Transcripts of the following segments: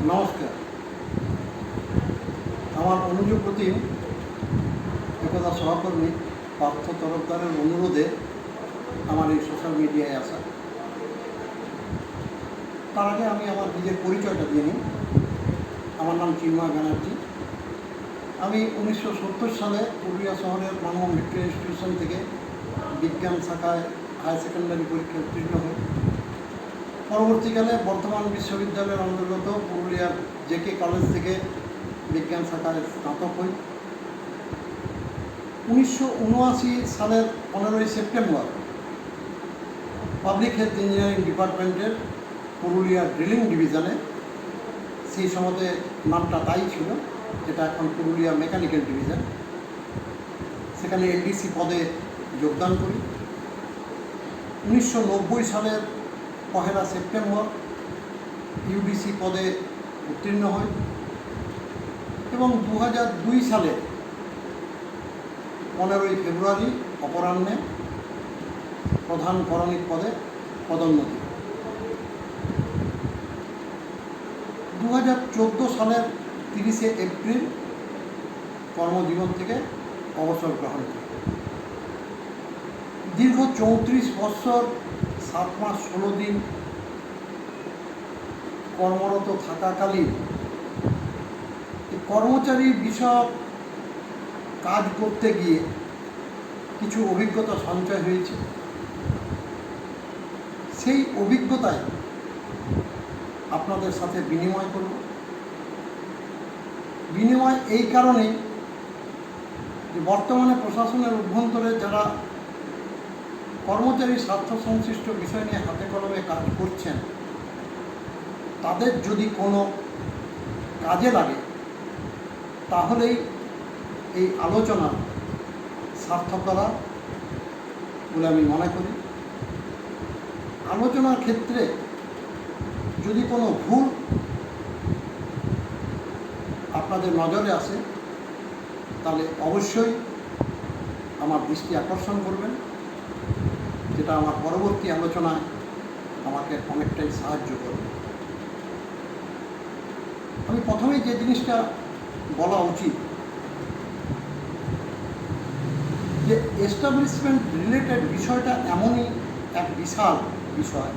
নমস্কার। আমার অনুযোগপতি একদা সহকর্মী পার্থ তরফদারের অনুরোধে আমার এই সোশ্যাল মিডিয়ায় আসা। তার আগে আমি আমার নিজের পরিচয়টা দিয়ে নিই। আমার নাম চিন্ময় ব্যানার্জি। আমি 1970 সালে পুরুলিয়া শহরের মানব ভিক্টোরিয়া ইনস্টিটিউশন থেকে বিজ্ঞান শাখায় হায়ার সেকেন্ডারি পরীক্ষায় উত্তীর্ণ হই। পরবর্তীকালে বর্ধমান বিশ্ববিদ্যালয়ের অন্তর্গত পুরুলিয়ার জেকে কলেজ থেকে বিজ্ঞান শাখায় স্নাতক হই। 1979 সালের 15ই সেপ্টেম্বর পাবলিক হেলথ ইঞ্জিনিয়ারিং ডিপার্টমেন্টের পুরুলিয়া ড্রিলিং ডিভিশনে, সেই সময়তে নামটা তাই ছিল, যেটা এখন পুরুলিয়া মেকানিক্যাল ডিভিশন, সেখানে এলডিসি পদে যোগদান করি। 1990 সালের 1 সেপ্টেম্বর ইউডিসি পদে উত্তীর্ণ হই এবং 2002 সালে 15ই ফেব্রুয়ারি অপরাহ্নে প্রধান করণিক পদে পদোন্নতি। 2014 সালের 30শে এপ্রিল কর্মজীবন থেকে অবসর গ্রহণ করি। দীর্ঘ 34 বছর 7 মাস 16 দিন কর্মরত থাকাকালীন কর্মচারী বিষয়ক কাজ করতে গিয়ে কিছু অভিজ্ঞতা সঞ্চয় হয়েছে। সেই অভিজ্ঞতায় আপনাদের সাথে বিনিময় করব। বিনিময় এই কারণেই যে বর্তমানে প্রশাসনের অভ্যন্তরে যারা কর্মচারী স্বার্থ সংশ্লিষ্ট বিষয় নিয়ে হাতে কলমে কাজ করছেন, তাদের যদি কোনো কাজে লাগে তাহলেই এই আলোচনা সার্থকতা বলে আমি মনে করি। আলোচনার ক্ষেত্রে যদি কোনো ভুল আপনাদের নজরে আসে তাহলে অবশ্যই আমার দৃষ্টি আকর্ষণ করবেন, যেটা আমার পরবর্তী আলোচনায় আমাকে অনেকটাই সাহায্য করবে। আমি প্রথমেই যে জিনিসটা বলা উচিত, যে এস্টাবলিশমেন্ট রিলেটেড বিষয়টা এমনই এক বিশাল বিষয়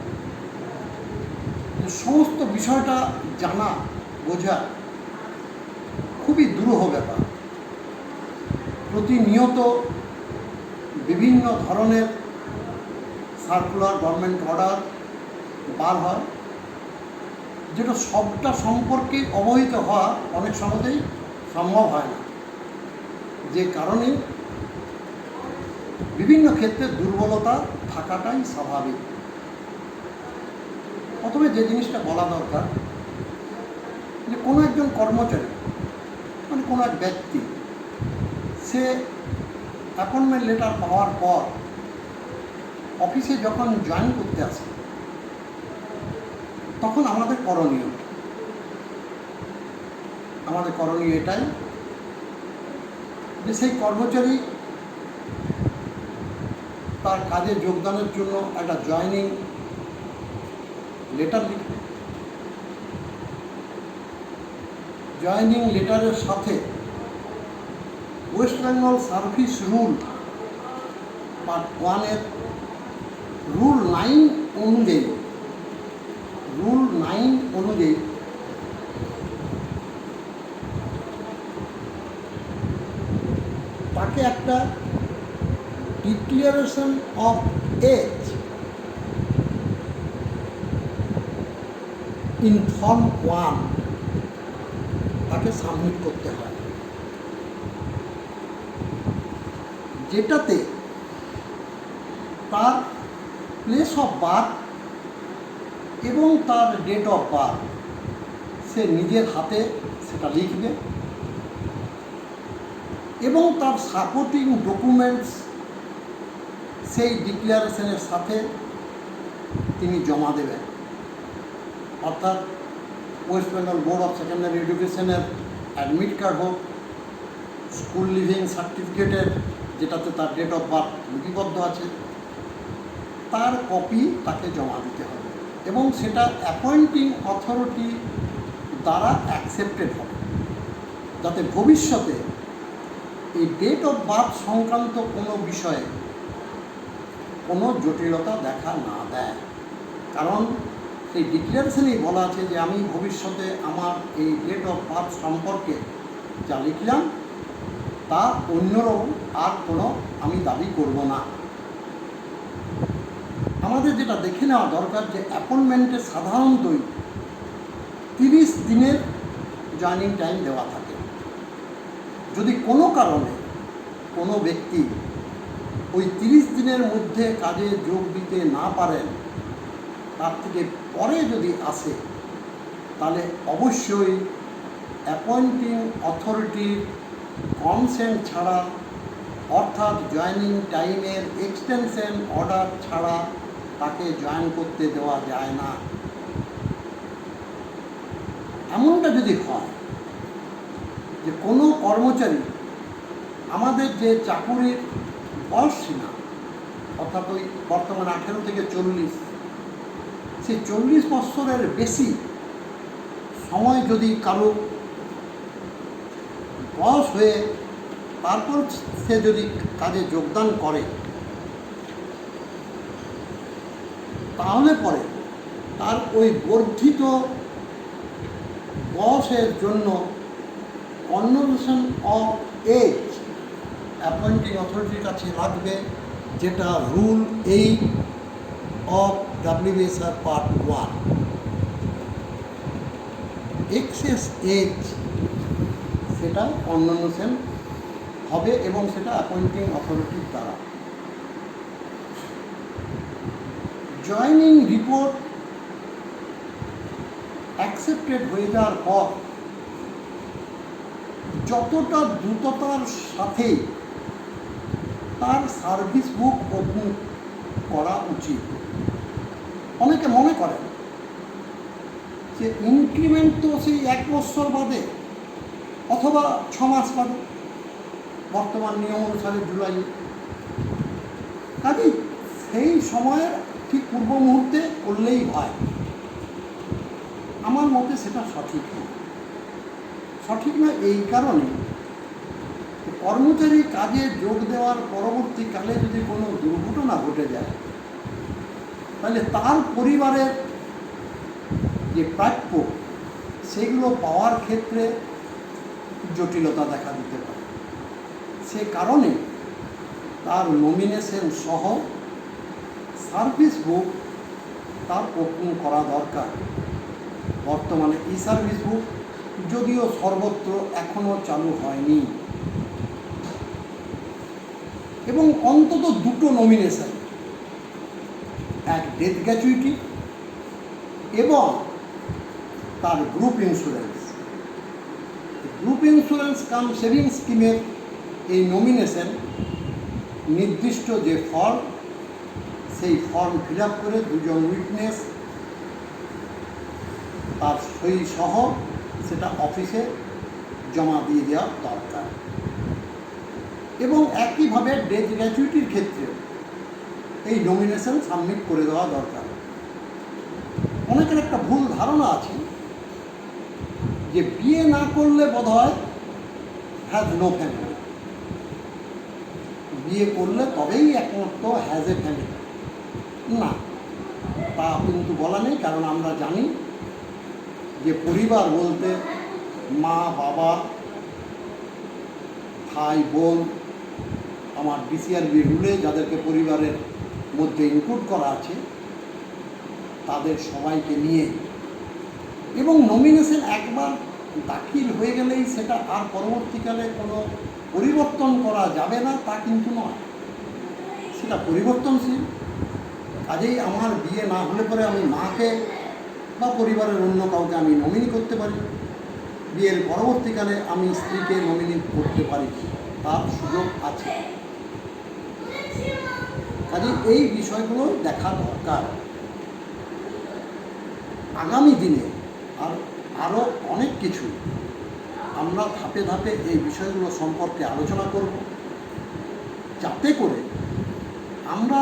যে সমস্ত বিষয়টা জানা বোঝা খুবই দুরূহ ব্যাপার। প্রতিনিয়ত বিভিন্ন ধরনের সার্কুলার, গভর্নমেন্ট অর্ডার বার হয়, যেটা সবটা সম্পর্কে অবহিত হওয়া অনেক সহজেই সম্ভব হয় না, যে কারণে বিভিন্ন ক্ষেত্রে দুর্বলতা থাকাটাই স্বাভাবিক। প্রথমে যে জিনিসটা বলা দরকার, যে কোনো একজন কর্মচারী মানে কোনো এক ব্যক্তি, সে অ্যাপয়েন্টমেন্ট লেটার পাওয়ার পর অফিসে যখন জয়েন করতে আসে, তখন আমাদের করণীয় এটাই যে সেই কর্মচারী তার কাজে যোগদানের জন্য একটা জয়েনিং লেটার লিখবে। জয়েনিং লেটারের সাথে West Bengal service rule part 1-এর রুল 9 অনুযায়ী তাকে একটা declaration of age in form 1 তাকে সাবমিট করতে হয়, যেটাতে তার প্লেস অফ বার্থ এবং তার ডেট অফ বার্থ সে নিজের হাতে সেটা লিখবে এবং তার সাপোর্টিং ডকুমেন্টস সেই ডিক্লারেশনের সাথে তিনি জমা দেবেন। অর্থাৎ West Bengal board of secondary এডুকেশনের অ্যাডমিট কার্ড হোক, স্কুল লিভিং সার্টিফিকেটের যেটাতে তার ডেট অফ বার্থ লিপিবদ্ধ আছে, তার কপি তাকে জমা দিতে হবে এবং সেটা অ্যাপয়েন্টিং অথরিটি দ্বারা অ্যাকসেপ্টেড হবে, যাতে ভবিষ্যতে এই ডেট অফ বার্থ সংক্রান্ত কোনো বিষয়ে কোনো জটিলতা দেখা না দেয়। কারণ সেই ডিক্লারেশনেই বলা আছে যে আমি ভবিষ্যতে আমার এই ডেট অফ বার্থ সম্পর্কে যা লিখলাম তা অন্যরকম আর কোনো আমি দাবি করব না। আমাদের যেটা দেখে নেওয়া দরকার যে অ্যাপয়েন্টমেন্টে সাধারণতই 30 দিনের জয়েনিং টাইম দেওয়া থাকে। যদি কোনো কারণে কোনো ব্যক্তি ওই 30 দিনের মধ্যে কাজে যোগ দিতে না পারেন, তার থেকে পরে যদি আসে, তাহলে অবশ্যই অ্যাপয়েন্টিং অথরিটির কনসেন্ট ছাড়া, অর্থাৎ জয়েনিং টাইমের এক্সটেনশন অর্ডার ছাড়া তাকে জয়েন করতে দেওয়া যায় না। এমনটা যদি হয় যে কোনো কর্মচারী আমাদের যে চাকুরির বয়স সীমা, অর্থাৎ ওই বর্তমানে 18 থেকে 40, সেই 40 বছরের বেশি সময় যদি কারো বয়স হয়ে তারপর সে যদি কাজে যোগদান করে, তাহলে পরে তার ওই বর্ধিত বয়সের জন্য কনভারসেশন অফ এজ অ্যাপয়েন্টিং অথরিটির কাছে লাগবে, যেটা rule 8 of WBSR part 1। Access as সেটা কনভারসেশন হবে এবং সেটা অ্যাপয়েন্টিং অথরিটির দ্বারা। জয়েনিং রিপোর্ট অ্যাকসেপ্টেড হয়ে যাওয়ার পর যতটা দ্রুততার সাথে তার সার্ভিস বুক ওপেন করা উচিত। অনেকে মনে করেন যে ইনক্রিমেন্ট তো সেই 1 বছর বাদে অথবা 6 মাস বাদে, বর্তমান নিয়ম অনুসারে জুলাই, কাজেই সেই সময়ের ঠিক পূর্ব মুহূর্তে করলেই হয়। আমার মতে সেটা সঠিক নয়। সঠিক নয় এই কারণে, কর্মচারী কাজে যোগ দেওয়ার পরবর্তীকালে যদি কোনো দুর্ঘটনা ঘটে যায়, তাহলে তার পরিবারের যে প্রাপ্য সেগুলো পাওয়ার ক্ষেত্রে জটিলতা দেখা দিতে পারে। সে কারণে তার নমিনেশন সহ সার্ভিস বুক তার ওপেন করা দরকার। বর্তমানে ই সার্ভিস বুক যদিও সর্বত্র এখনও চালু হয়নি, এবং অন্তত 2টো নমিনেশন, এক ডেথ গ্র্যাচুইটি এবং তার গ্রুপ ইন্স্যুরেন্স। গ্রুপ ইন্স্যুরেন্স কাম সেভিং স্কিমের এই নমিনেশন নির্দিষ্ট যে ফর্ম, সেই ফর্ম ফিল আপ করে 2জন উইটনেস তার সই সহ সেটা অফিসে জমা দিয়ে দেওয়া দরকার। এবং একইভাবে ডেথ গ্র্যাচুইটির ক্ষেত্রে এই নমিনেশন সাবমিট করে দেওয়া দরকার। অনেকের একটা ভুল ধারণা আছে যে বিয়ে না করলে বোধহয় হ্যাজ নো ফ্যামিলি, বিয়ে করলে তবেই একমাত্র হ্যাজ এ ফ্যামিলি। না, তা কিন্তু বলা নেই। কারণ আমরা জানি যে পরিবার বলতে মা, বাবা, ভাই, বোন, আমার ডিসিআরবি রুলে যাদেরকে পরিবারের মধ্যে ইনক্লুড করা আছে, তাদের সবাইকে নিয়ে, এবং নমিনেশন একবার দাখিল হয়ে গেলেই সেটা আর পরবর্তীকালে কোনো পরিবর্তন করা যাবে না তা কিন্তু নয়, সেটা পরিবর্তনশীল। কাজেই আমার বিয়ে না হলে পরে আমি মাকে বা পরিবারের অন্য কাউকে আমি নমিনি করতে পারি, বিয়ের পরবর্তীকালে আমি স্ত্রীকে নমিনি করতে পারি, তার সুযোগ আছে। কাজেই এই বিষয়গুলো দেখা দরকার। আগামী দিনে আরও অনেক কিছু আমরা ধাপে ধাপে এই বিষয়গুলো সম্পর্কে আলোচনা করব, যাতে করে আমরা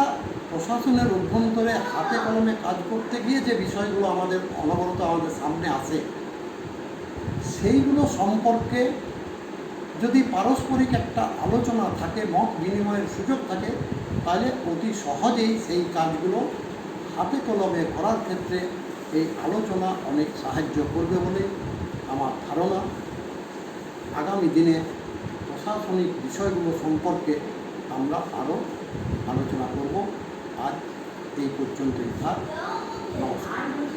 প্রশাসনের অভ্যন্তরে হাতে কলমে কাজ করতে গিয়ে যে বিষয়গুলো আমাদের অনবরত আমাদের সামনে আসে, সেইগুলো সম্পর্কে যদি পারস্পরিক একটা আলোচনা থাকে, মত বিনিময়ের সুযোগ থাকে, তাহলে অতি সহজেই সেই কাজগুলো হাতে কলমে করার ক্ষেত্রে এই আলোচনা অনেক সাহায্য করবে বলে আমার ধারণা। আগামী দিনে প্রশাসনিক বিষয়গুলো সম্পর্কে আমরা আরও আলোচনা করব। আজ এই পর্যন্তই থাক। নমস্কার।